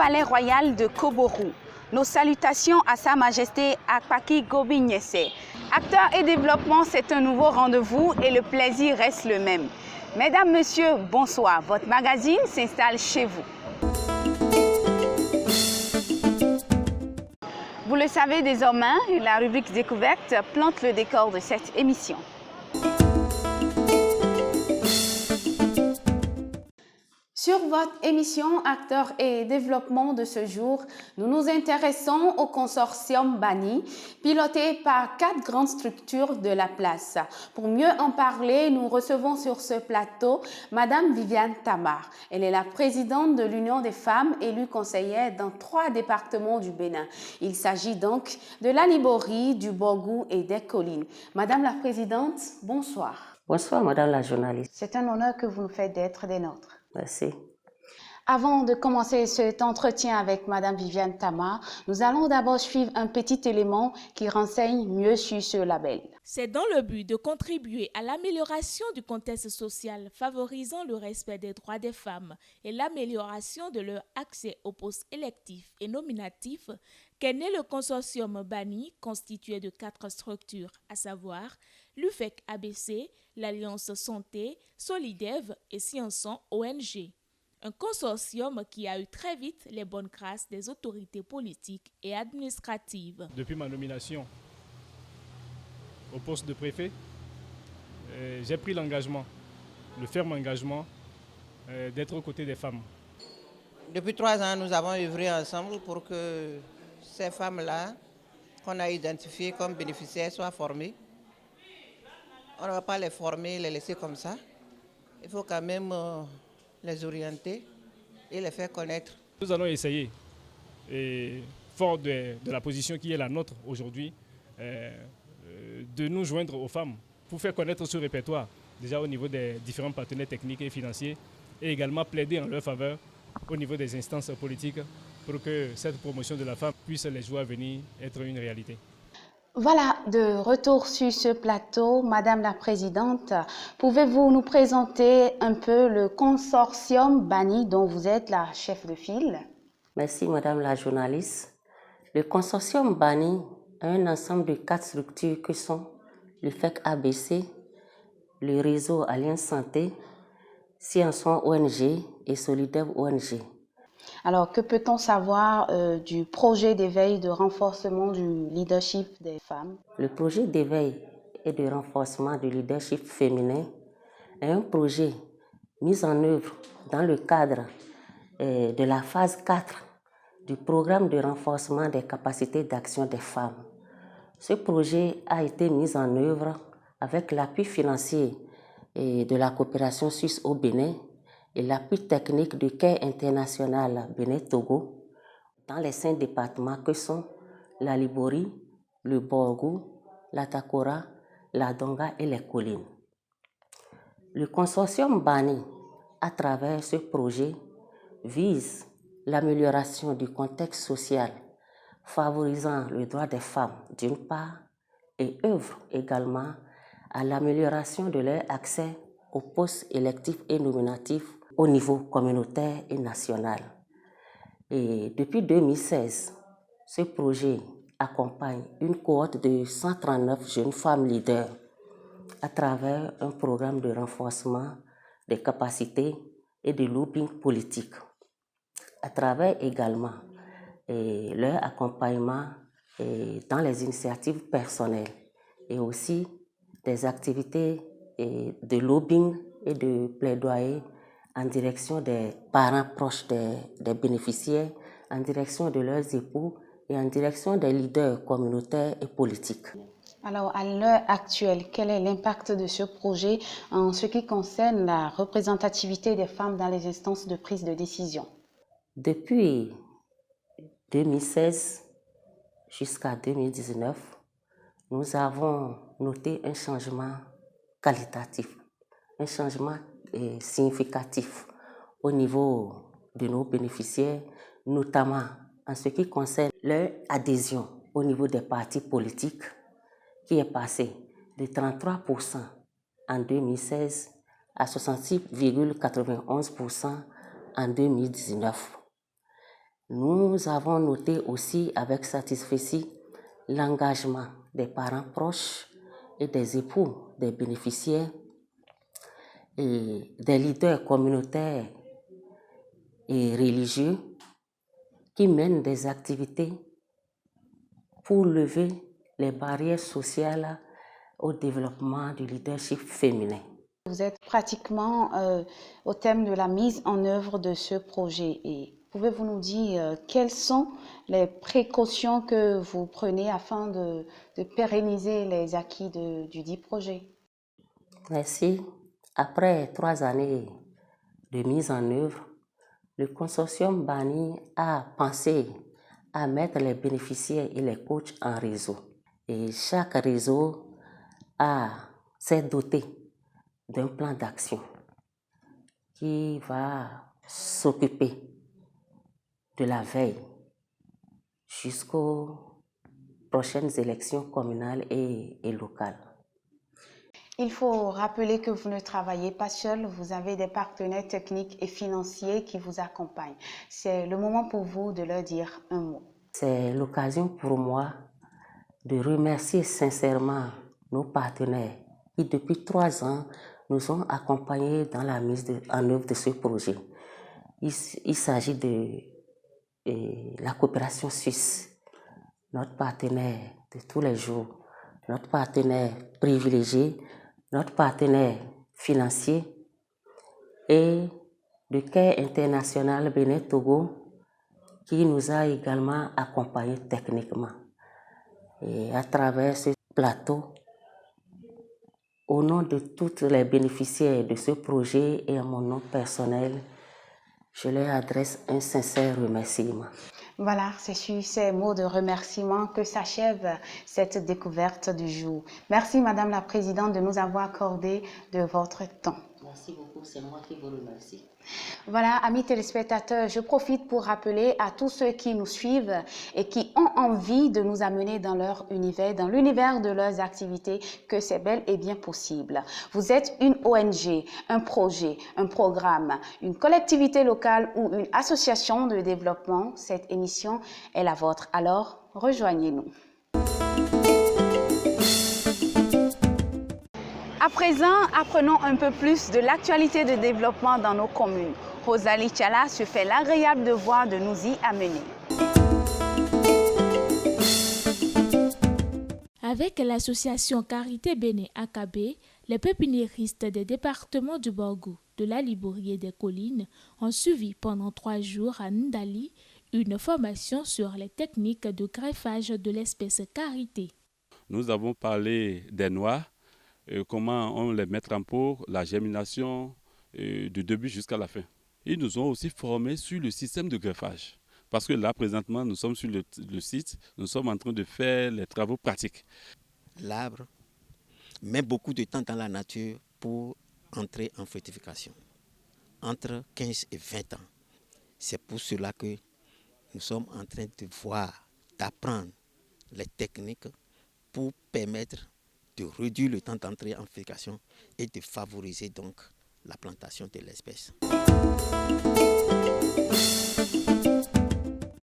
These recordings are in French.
palais royal de Koborou. Nos salutations à Sa Majesté Akpaki Gobinyese. Acteurs et développement, c'est un nouveau rendez-vous et le plaisir reste le même. Mesdames, Messieurs, bonsoir. Votre magazine s'installe chez vous. Vous le savez désormais, la rubrique Découverte plante le décor de cette émission. Sur votre émission Acteurs et développement de ce jour, nous nous intéressons au consortium Bani, piloté par 4 grandes structures de la place. Pour mieux en parler, nous recevons sur ce plateau Madame Viviane Tamar. Elle est la présidente de l'Union des femmes élue conseillère dans 3 départements du Bénin. Il s'agit donc de la Libori, du Borgou et des Collines. Madame la présidente, bonsoir. Bonsoir, Madame la journaliste. C'est un honneur que vous nous faites d'être des nôtres. Merci. Avant de commencer cet entretien avec Madame Viviane Tamar, nous allons d'abord suivre un petit élément qui renseigne mieux sur ce label. C'est dans le but de contribuer à l'amélioration du contexte social, favorisant le respect des droits des femmes et l'amélioration de leur accès aux postes électifs et nominatifs qu'est né le consortium Bani, constitué de 4 structures, à savoir l'UFEC ABC, l'Alliance Santé, Solidev et Scienson ONG. Un consortium qui a eu très vite les bonnes grâces des autorités politiques et administratives. Depuis ma nomination au poste de préfet, j'ai pris l'engagement, le ferme engagement d'être aux côtés des femmes. Depuis 3 ans, nous avons œuvré ensemble pour que ces femmes-là, qu'on a identifiées comme bénéficiaires, soient formées. On ne va pas les former, les laisser comme ça. Il faut quand même les orienter et les faire connaître. Nous allons essayer, et fort de la position qui est la nôtre aujourd'hui, de nous joindre aux femmes pour faire connaître ce répertoire, déjà au niveau des différents partenaires techniques et financiers, et également plaider en leur faveur au niveau des instances politiques pour que cette promotion de la femme puisse les jours à venir être une réalité. Voilà, de retour sur ce plateau, Madame la Présidente, pouvez-vous nous présenter un peu le consortium Bani dont vous êtes la chef de file? Merci, Madame la journaliste. Le consortium Bani a un ensemble de 4 structures que sont le FEC ABC, le réseau Alliance Santé, Scienson ONG et Solidev ONG. Alors, que peut-on savoir du projet d'éveil de renforcement du leadership des femmes? Le projet d'éveil et de renforcement du leadership féminin est un projet mis en œuvre dans le cadre de la phase 4 du programme de renforcement des capacités d'action des femmes. Ce projet a été mis en œuvre avec l'appui financier de la coopération suisse au Bénin et l'appui technique du Quai international Bénin-Togo dans les 5 départements que sont la Libori, le Borgou, la Takora, la Donga et les Collines. Le consortium Bani, à travers ce projet, vise l'amélioration du contexte social, favorisant le droit des femmes d'une part et œuvre également à l'amélioration de leur accès aux postes électifs et nominatifs au niveau communautaire et national. Et depuis 2016, ce projet accompagne une cohorte de 139 jeunes femmes leaders à travers un programme de renforcement des capacités et de lobbying politique, à travers également leur accompagnement dans les initiatives personnelles et aussi des activités de lobbying et de plaidoyer en direction des parents proches des bénéficiaires, en direction de leurs époux et en direction des leaders communautaires et politiques. Alors, à l'heure actuelle, quel est l'impact de ce projet en ce qui concerne la représentativité des femmes dans les instances de prise de décision? Depuis 2016 jusqu'à 2019, nous avons noté un changement qualitatif, un changement significatif au niveau de nos bénéficiaires, notamment en ce qui concerne leur adhésion au niveau des partis politiques, qui est passé de 33% en 2016 à 66,91% en 2019. Nous avons noté aussi avec satisfaction l'engagement des parents proches et des époux des bénéficiaires et des leaders communautaires et religieux qui mènent des activités pour lever les barrières sociales au développement du leadership féminin. Vous êtes pratiquement au thème de la mise en œuvre de ce projet. Et pouvez-vous nous dire quelles sont les précautions que vous prenez afin de pérenniser les acquis du dit projet? Merci. Après 3 années de mise en œuvre, le consortium Bani a pensé à mettre les bénéficiaires et les coachs en réseau. Et chaque réseau s'est doté d'un plan d'action qui va s'occuper de la veille jusqu'aux prochaines élections communales et locales. Il faut rappeler que vous ne travaillez pas seul, vous avez des partenaires techniques et financiers qui vous accompagnent. C'est le moment pour vous de leur dire un mot. C'est l'occasion pour moi de remercier sincèrement nos partenaires qui depuis 3 ans nous ont accompagnés dans la mise en œuvre de ce projet. Il s'agit de la coopération suisse, notre partenaire de tous les jours, notre partenaire privilégié, notre partenaire financier, et le Care International Bénin Togo qui nous a également accompagnés techniquement. Et à travers ce plateau, au nom de toutes les bénéficiaires de ce projet et à mon nom personnel, je leur adresse un sincère remerciement. Voilà, c'est sur ces mots de remerciement que s'achève cette découverte du jour. Merci Madame la Présidente de nous avoir accordé de votre temps. Merci beaucoup, c'est moi qui vous remercie. Voilà, amis téléspectateurs, je profite pour rappeler à tous ceux qui nous suivent et qui ont envie de nous amener dans leur univers, dans l'univers de leurs activités, que c'est bel et bien possible. Vous êtes une ONG, un projet, un programme, une collectivité locale ou une association de développement. Cette émission est la vôtre. Alors, rejoignez-nous. À présent, apprenons un peu plus de l'actualité de développement dans nos communes. Rosalie Tchala se fait l'agréable devoir de nous y amener. Avec l'association Carité Bénin AKB, les pépiniéristes des départements du Borgou, de la Liborie et des Collines ont suivi pendant 3 jours à Ndali une formation sur les techniques de greffage de l'espèce Carité. Nous avons parlé des noix, comment on les met en pot, la germination du début jusqu'à la fin. Ils nous ont aussi formés sur le système de greffage. Parce que là, présentement, nous sommes sur le site, nous sommes en train de faire les travaux pratiques. L'arbre met beaucoup de temps dans la nature pour entrer en fructification, entre 15 et 20 ans. C'est pour cela que nous sommes en train d'apprendre les techniques pour permettre de réduire le temps d'entrée en fructification et de favoriser donc la plantation de l'espèce.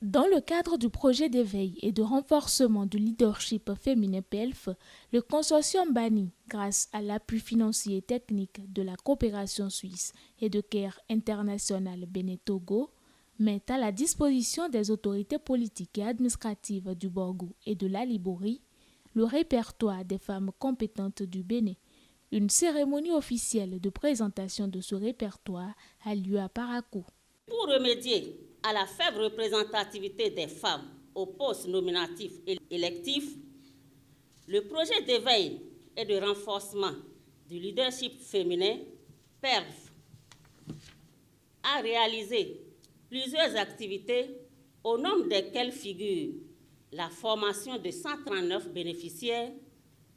Dans le cadre du projet d'éveil et de renforcement du leadership féminin PELF, le consortium Bani, grâce à l'appui financier et technique de la coopération suisse et de Care International Bénin Togo, met à la disposition des autorités politiques et administratives du Borgou et de la Liborie le répertoire des femmes compétentes du Bénin. Une cérémonie officielle de présentation de ce répertoire a lieu à Parakou. Pour remédier à la faible représentativité des femmes aux postes nominatifs et électifs, le projet d'éveil et de renforcement du leadership féminin, PELF, a réalisé plusieurs activités au nombre desquelles figurent la formation de 139 bénéficiaires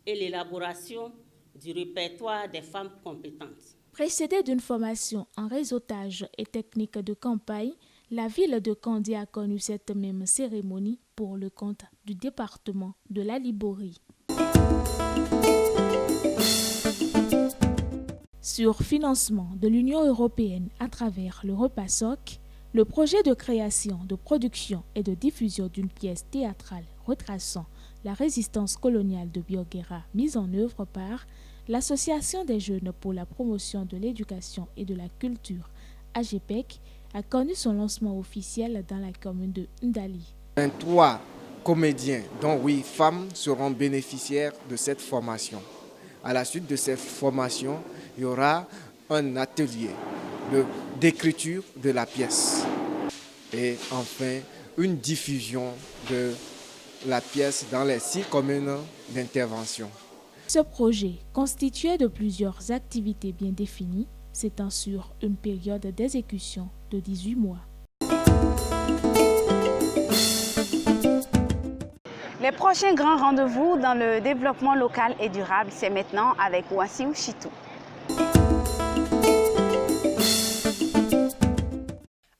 et l'élaboration du répertoire des femmes compétentes. Précédée d'une formation en réseautage et technique de campagne, la ville de Kandy a connu cette même cérémonie pour le compte du département de la Liborie. Sur financement de l'Union européenne à travers le repas SOC, Le projet de création, de production et de diffusion d'une pièce théâtrale retraçant la résistance coloniale de Bioguera, mise en œuvre par l'Association des jeunes pour la promotion de l'éducation et de la culture, AGEPEC, a connu son lancement officiel dans la commune de Ndali. 23 comédiens, dont 8 femmes, seront bénéficiaires de cette formation. À la suite de cette formation, il y aura un atelier d'écriture de la pièce et enfin une diffusion de la pièce dans les 6 communes d'intervention. Ce projet, constitué de plusieurs activités bien définies, s'étend sur une période d'exécution de 18 mois. Les prochains grands rendez-vous dans le développement local et durable, c'est maintenant avec Wassim Chitou.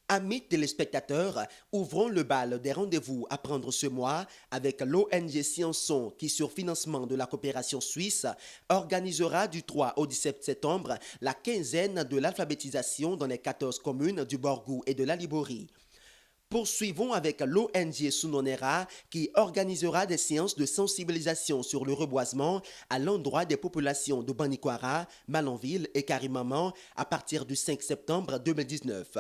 Amis téléspectateurs, ouvrons le bal des rendez-vous à prendre ce mois avec l'ONG Scienson qui, sur financement de la coopération suisse, organisera du 3 au 17 septembre la quinzaine de l'alphabétisation dans les 14 communes du Borgou et de la Liborie. Poursuivons avec l'ONG Sunonera qui organisera des séances de sensibilisation sur le reboisement à l'endroit des populations de Banikwara, Malanville et Karimaman à partir du 5 septembre 2019.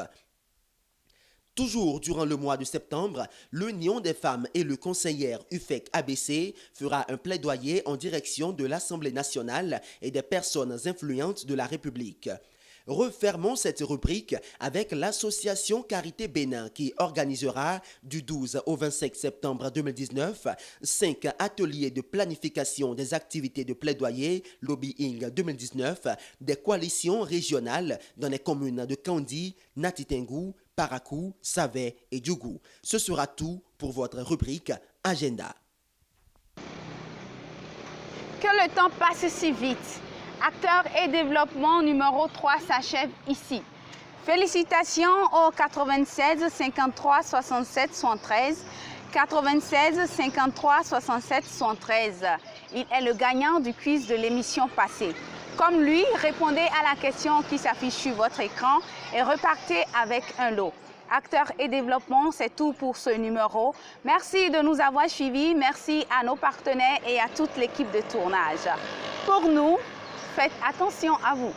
Toujours durant le mois de septembre, l'Union des femmes et le conseillère UFEC ABC fera un plaidoyer en direction de l'Assemblée nationale et des personnes influentes de la République. Refermons cette rubrique avec l'association Carité Bénin qui organisera du 12 au 25 septembre 2019 5 ateliers de planification des activités de plaidoyer Lobbying 2019 des coalitions régionales dans les communes de Kandi, Natitengu, Parakou, Savé et Djougou. Ce sera tout pour votre rubrique Agenda. Que le temps passe si vite. Acteurs et développement numéro 3 s'achève ici. Félicitations au 96 53 67 73. 96 53 67 73. Il est le gagnant du quiz de l'émission passée. Comme lui, répondez à la question qui s'affiche sur votre écran et repartez avec un lot. Acteurs et développement, c'est tout pour ce numéro. Merci de nous avoir suivis. Merci à nos partenaires et à toute l'équipe de tournage. Pour nous, faites attention à vous.